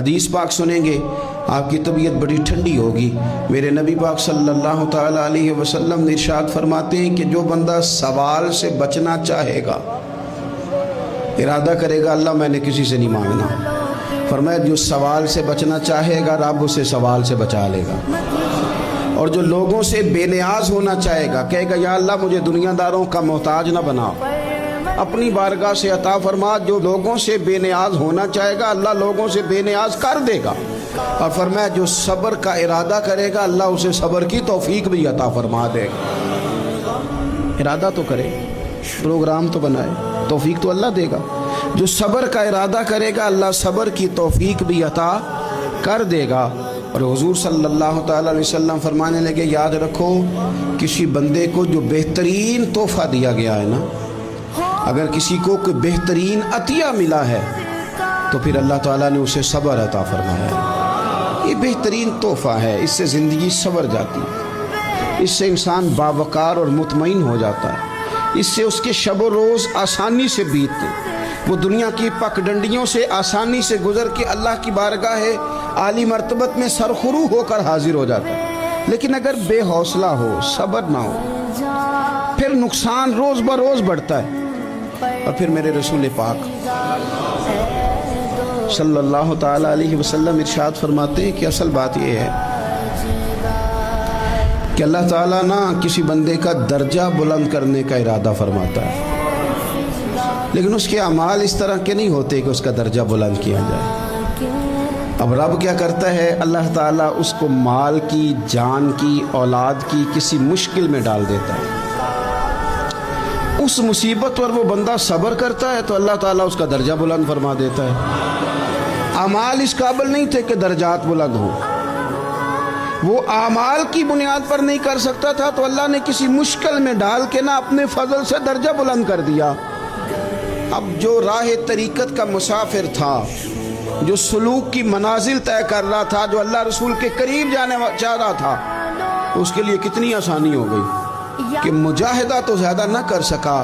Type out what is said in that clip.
حدیث پاک سنیں گے آپ کی طبیعت بڑی ٹھنڈی ہوگی۔ میرے نبی پاک صلی اللہ تعالیٰ علیہ وسلم نے ارشاد فرماتے ہیں کہ جو بندہ سوال سے بچنا چاہے گا، ارادہ کرے گا اللہ میں نے کسی سے نہیں مانگنا، فرمایا جو سوال سے بچنا چاہے گا رب اسے سوال سے بچا لے گا۔ اور جو لوگوں سے بے نیاز ہونا چاہے گا، کہے گا یا اللہ مجھے دنیا داروں کا محتاج نہ بناؤ، اپنی بارگاہ سے عطا فرما۔ جو لوگوں سے بے نیاز ہونا چاہے گا اللہ لوگوں سے بے نیاز کر دے گا۔ اور فرمایا جو صبر کا ارادہ کرے گا اللہ اسے صبر کی توفیق بھی عطا فرما دے گا۔ ارادہ تو کرے، پروگرام تو بنائے، توفیق تو اللہ دے گا۔ جو صبر کا ارادہ کرے گا اللہ صبر کی توفیق بھی عطا کر دے گا۔ اور حضور صلی اللہ تعالیٰ علیہ وسلم فرمانے لگے یاد رکھو کسی بندے کو جو بہترین تحفہ دیا گیا ہے نا، اگر کسی کو کوئی بہترین عطیہ ملا ہے تو پھر اللہ تعالیٰ نے اسے صبر عطا فرمایا ہے۔ یہ بہترین تحفہ ہے، اس سے زندگی سنور جاتی ہے، اس سے انسان باوقار اور مطمئن ہو جاتا ہے، اس سے اس کے شب و روز آسانی سے بیتتے، وہ دنیا کی پگڈنڈیوں سے آسانی سے گزر کے اللہ کی بارگاہ عالی مرتبت میں سرخرو ہو کر حاضر ہو جاتا ہے۔ لیکن اگر بے حوصلہ ہو، صبر نہ ہو، پھر نقصان روز بروز بڑھتا ہے۔ اور پھر میرے رسول پاک صلی اللہ تعالیٰ علیہ وسلم ارشاد فرماتے ہیں کہ اصل بات یہ ہے کہ اللہ تعالیٰ نہ کسی بندے کا درجہ بلند کرنے کا ارادہ فرماتا ہے، لیکن اس کے اعمال اس طرح کے نہیں ہوتے کہ اس کا درجہ بلند کیا جائے۔ اب رب کیا کرتا ہے، اللہ تعالیٰ اس کو مال کی، جان کی، اولاد کی کسی مشکل میں ڈال دیتا ہے، اس مصیبت پر وہ بندہ صبر کرتا ہے تو اللہ تعالیٰ اس کا درجہ بلند فرما دیتا ہے۔ اعمال اس قابل نہیں تھے کہ درجات بلند ہو، وہ اعمال کی بنیاد پر نہیں کر سکتا تھا تو اللہ نے کسی مشکل میں ڈال کے نہ اپنے فضل سے درجہ بلند کر دیا۔ اب جو راہ طریقت کا مسافر تھا، جو سلوک کی منازل طے کر رہا تھا، جو اللہ رسول کے قریب جانے چاہ رہا تھا، اس کے لیے کتنی آسانی ہو گئی کہ مجاہدہ تو زیادہ نہ کر سکا